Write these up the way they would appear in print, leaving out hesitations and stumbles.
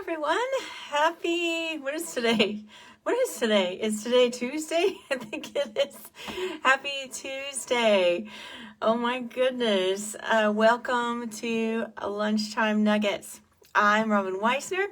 everyone. What is today? What is today? Is today Tuesday? I think it is. Happy Tuesday. Oh my goodness. Welcome to Lunchtime Nuggets. I'm Robin Weissner.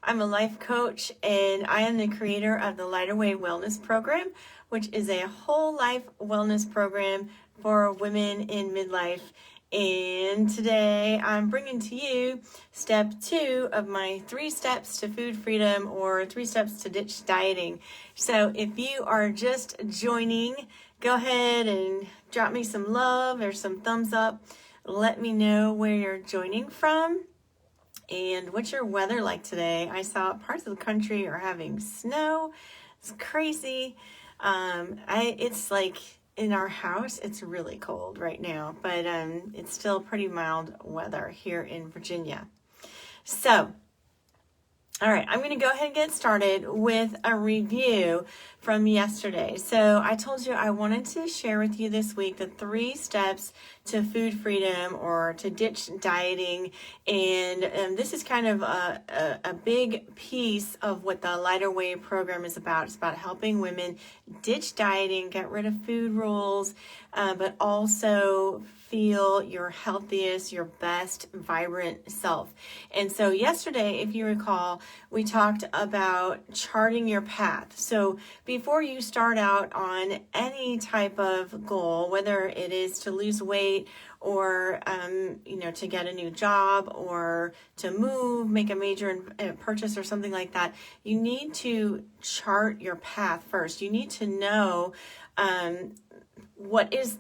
I'm a life coach and I am the creator of the Lighter Way Wellness Program, which is a whole life wellness program for women in midlife. And today I'm bringing to you step 2 of my 3 steps to food freedom, or 3 steps to ditch dieting. So if you are just joining, go ahead and drop me some love or some thumbs up. Let me know where you're joining from and what's your weather like today. I saw parts of the country are having snow. It's crazy. It's like in our house, it's really cold right now, but it's still pretty mild weather here in Virginia. So, all right, I'm going to go ahead and get started with a review from yesterday. So I told you I wanted to share with you this week the 3 steps to food freedom or to ditch dieting. And this is kind of a big piece of what the Lighter Way program is about. It's about helping women ditch dieting, get rid of food rules, but also feel your healthiest, your best, vibrant self. And so yesterday, if you recall, we talked about charting your path. So before you start out on any type of goal, whether it is to lose weight or, to get a new job or to move, make a major purchase or something like that, you need to chart your path first. You need to know, what is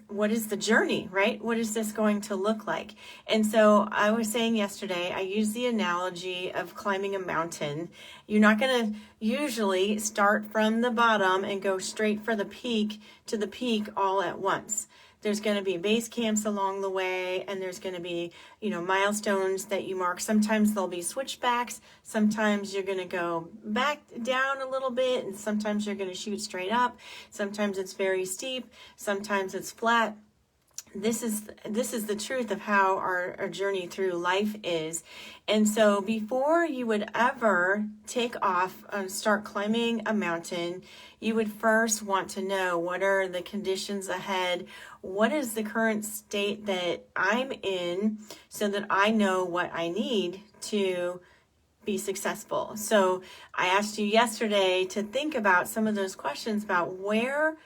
the journey, right? What is this going to look like? And so I was saying yesterday, I used the analogy of climbing a mountain. You're not going to usually start from the bottom and go straight for the peak to the peak all at once. There's going to be base camps along the way, and there's going to be, milestones that you mark. Sometimes there'll be switchbacks. Sometimes you're going to go back down a little bit, and sometimes you're going to shoot straight up. Sometimes it's very steep. Sometimes it's flat. This is the truth of how our journey through life is. And so before you would ever take off and start climbing a mountain, you would first want to know, what are the conditions ahead? What is the current state that I'm in, so that I know what I need to be successful. So I asked you yesterday to think about some of those questions about where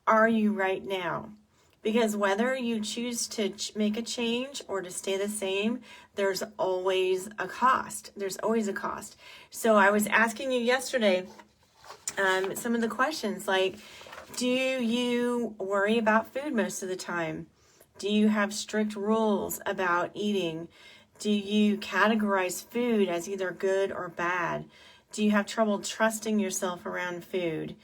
are you right now? Because whether you choose to make a change or to stay the same, there's always a cost. There's always a cost. So I was asking you yesterday some of the questions like, do you worry about food most of the time? Do you have strict rules about eating? Do you categorize food as either good or bad? Do you have trouble trusting yourself around food?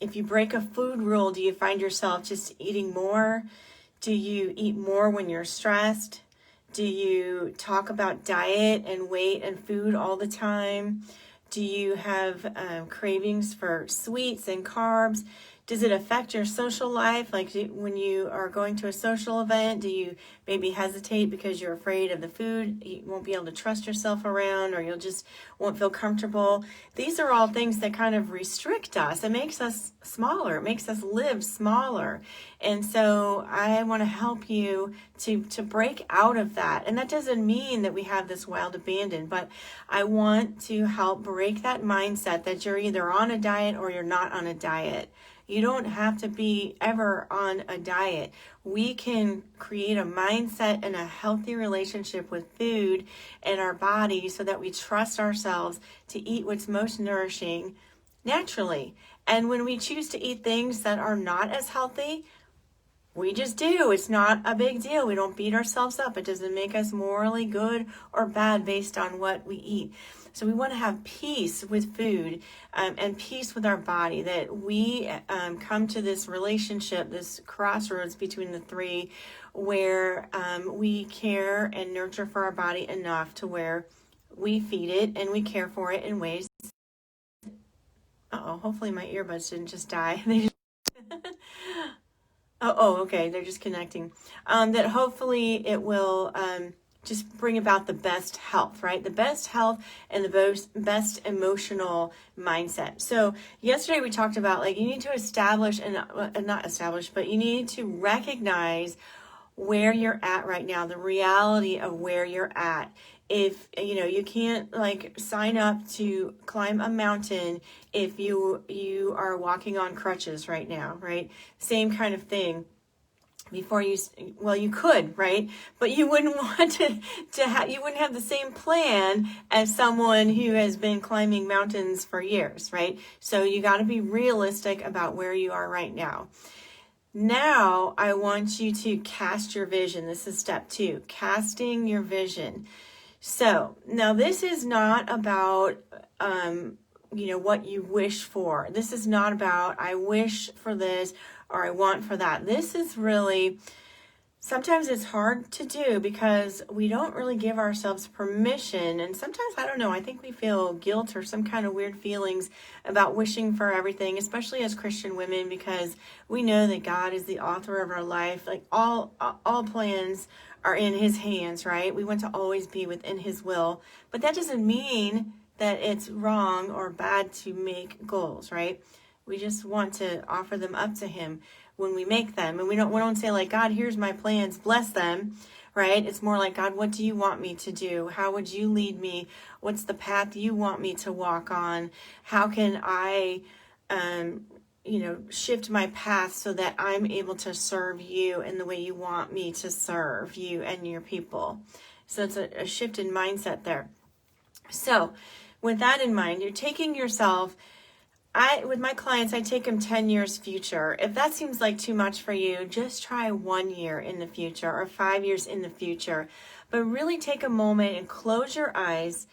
If you break a food rule, do you find yourself just eating more? Do you eat more when you're stressed? Do you talk about diet and weight and food all the time? Do you have cravings for sweets and carbs? Does it affect your social life? Like when you are going to a social event, do you maybe hesitate because you're afraid of the food? You won't be able to trust yourself around, or you'll just won't feel comfortable. These are all things that kind of restrict us. It makes us smaller. It makes us live smaller. And so I want to help you to break out of that. And that doesn't mean that we have this wild abandon, but I want to help break that mindset that you're either on a diet or you're not on a diet. You don't have to be ever on a diet. We can create a mindset and a healthy relationship with food and our body so that we trust ourselves to eat what's most nourishing naturally. And when we choose to eat things that are not as healthy, we just do. It's not a big deal. We don't beat ourselves up. It doesn't make us morally good or bad based on what we eat. So we want to have peace with food and peace with our body, that we come to this relationship, this crossroads between the 3, where we care and nurture for our body enough to where we feed it and we care for it in ways. Hopefully my earbuds didn't just die. Okay, they're just connecting. That hopefully it will just bring about the best health, right? The best health and the best emotional mindset. So yesterday we talked about, like, you need to establish and not establish, but you need to recognize where you're at right now, the reality of where you're at. If you can't like sign up to climb a mountain if you are walking on crutches right now, right? Same kind of thing. Before you, well, you could, right? But you wouldn't want you wouldn't have the same plan as someone who has been climbing mountains for years, right? So you got to be realistic about where you are right now. Now, I want you to cast your vision. This is step 2, casting your vision. So now this is not about, what you wish for. This is not about, I wish for this or I want for that. This is really, sometimes it's hard to do because we don't really give ourselves permission. And sometimes, I don't know, I think we feel guilt or some kind of weird feelings about wishing for everything, especially as Christian women, because we know that God is the author of our life. Like all plans are in his hands, right? We want to always be within his will, but that doesn't mean that it's wrong or bad to make goals, right? We just want to offer them up to him when we make them. And we don't say like, God, here's my plans, bless them, right? It's more like, God, what do you want me to do? How would you lead me? What's the path you want me to walk on? How can I, shift my path so that I'm able to serve you in the way you want me to serve you and your people? So it's a shift in mindset there. So with that in mind, you're taking yourself, with my clients, I take them 10 years future. If that seems like too much for you, just try 1 year in the future or 5 years in the future. But really take a moment and close your eyes.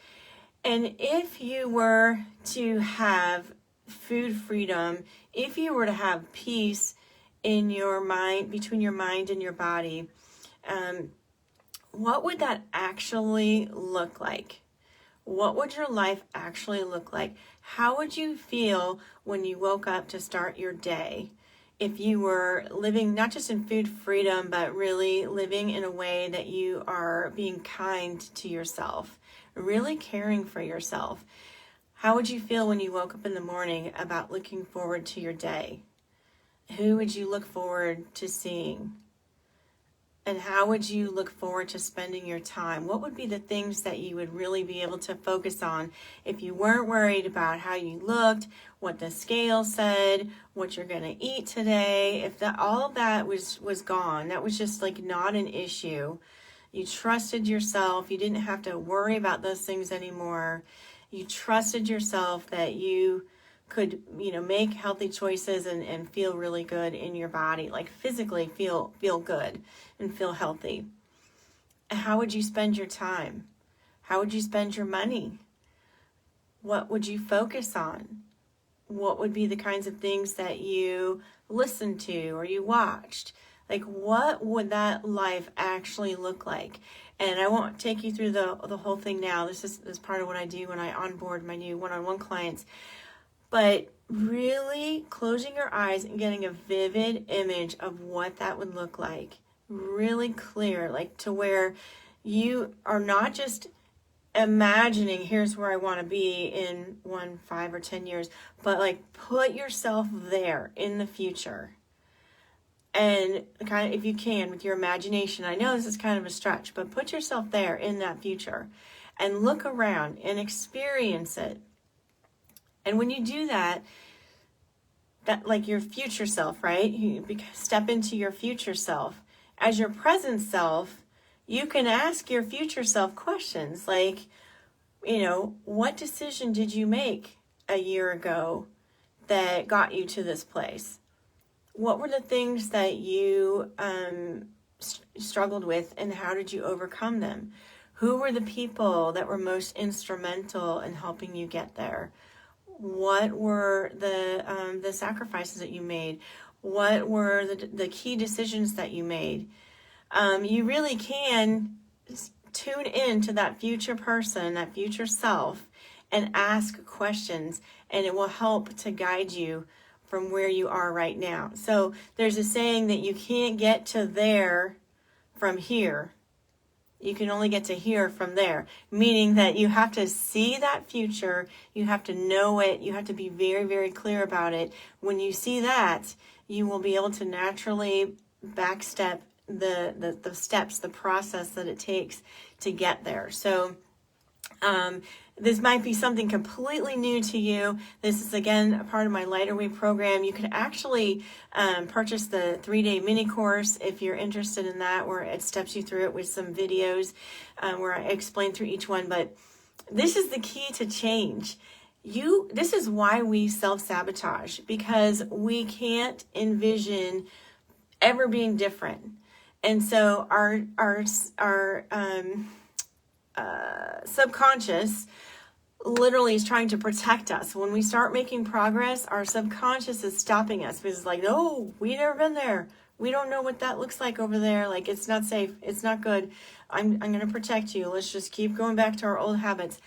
And if you were to have food freedom, if you were to have peace in your mind, between your mind and your body, what would that actually look like? What would your life actually look like? How would you feel when you woke up to start your day? If you were living not just in food freedom, but really living in a way that you are being kind to yourself, really caring for yourself. How would you feel when you woke up in the morning about looking forward to your day? Who would you look forward to seeing? And how would you look forward to spending your time? What would be the things that you would really be able to focus on if you weren't worried about how you looked, what the scale said, what you're going to eat today? If that all of that was gone, that was just like not an issue. You trusted yourself. You didn't have to worry about those things anymore. You trusted yourself that you could, make healthy choices and feel really good in your body, like physically feel good and feel healthy. How would you spend your time? How would you spend your money? What would you focus on? What would be the kinds of things that you listened to or you watched? Like, what would that life actually look like? And I won't take you through the whole thing now. This is part of what I do when I onboard my new one-on-one clients. But really closing your eyes and getting a vivid image of what that would look like. Really clear, like to where you are not just imagining, here's where I want to be in 1, 5, or 10 years, but like put yourself there in the future. And kind of, if you can, with your imagination, I know this is kind of a stretch, but put yourself there in that future and look around and experience it. And when you do that like your future self, right? You step into your future self. As your present self, you can ask your future self questions like, what decision did you make a year ago that got you to this place? What were the things that you struggled with, and how did you overcome them? Who were the people that were most instrumental in helping you get there? What were the sacrifices that you made? What were the key decisions that you made? You really can tune in to that future person, that future self, and ask questions, and it will help to guide you from where you are right now. So there's a saying that you can't get to there from here. You can only get to here from there, meaning that you have to see that future. You have to know it. You have to be very, very clear about it. When you see that, you will be able to naturally backstep the steps, the process that it takes to get there. So this might be something completely new to you. This is, again, a part of my Lighter Weight program. You can actually purchase the 3-day mini course if you're interested in that, where it steps you through it with some videos where I explain through each one. But this is the key to change. This is why we self-sabotage, because we can't envision ever being different. And so our subconscious literally is trying to protect us. When we start making progress, our subconscious is stopping us because it's like, no, we've never been there. We don't know what that looks like over there. Like, it's not safe. It's not good. I'm going to protect you. Let's just keep going back to our old habits.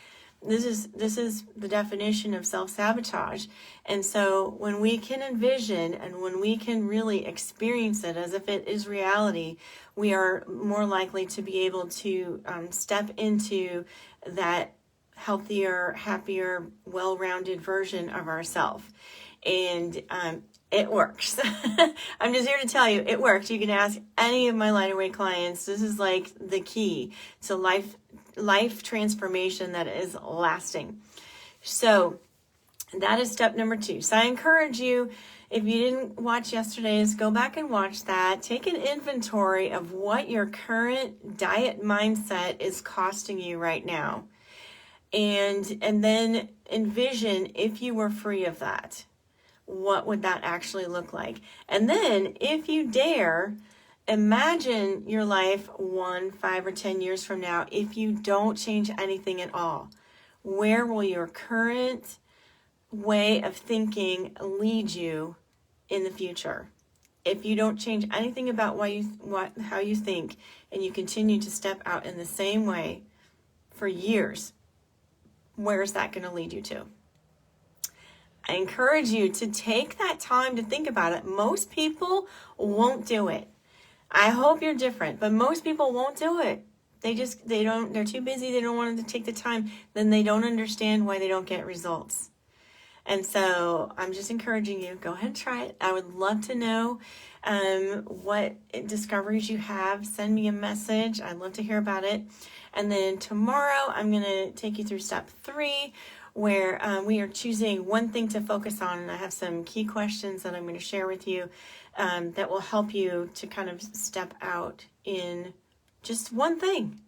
This is the definition of self-sabotage. And so when we can envision and when we can really experience it as if it is reality, we are more likely to be able to step into that healthier, happier, well-rounded version of ourselves. And it works. I'm just here to tell you, it works. You can ask any of my lighter weight clients. This is like the key to life transformation that is lasting. So that is step number 2. So I encourage you, if you didn't watch yesterday's, go back and watch that. Take an inventory of what your current diet mindset is costing you right now. And then envision if you were free of that, what would that actually look like? And then if you dare, imagine your life 1, 5, or 10 years from now if you don't change anything at all. Where will your current way of thinking lead you in the future? If you don't change anything about how you think, and you continue to step out in the same way for years, where is that going to lead you to? I encourage you to take that time to think about it. Most people won't do it. I hope you're different, but most people won't do it. They're too busy. They don't want to take the time. Then they don't understand why they don't get results. And so I'm just encouraging you, go ahead and try it. I would love to know what discoveries you have. Send me a message. I'd love to hear about it. And then tomorrow, I'm going to take you through step 3, where we are choosing one thing to focus on. And I have some key questions that I'm going to share with you that will help you to kind of step out in just one thing.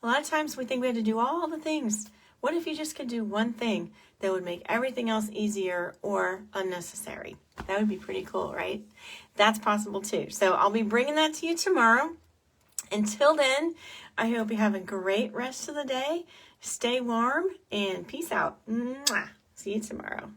A lot of times we think we have to do all the things. What if you just could do one thing that would make everything else easier or unnecessary? That would be pretty cool, right? That's possible too. So I'll be bringing that to you tomorrow. Until then, I hope you have a great rest of the day. Stay warm and peace out. Mwah. See you tomorrow.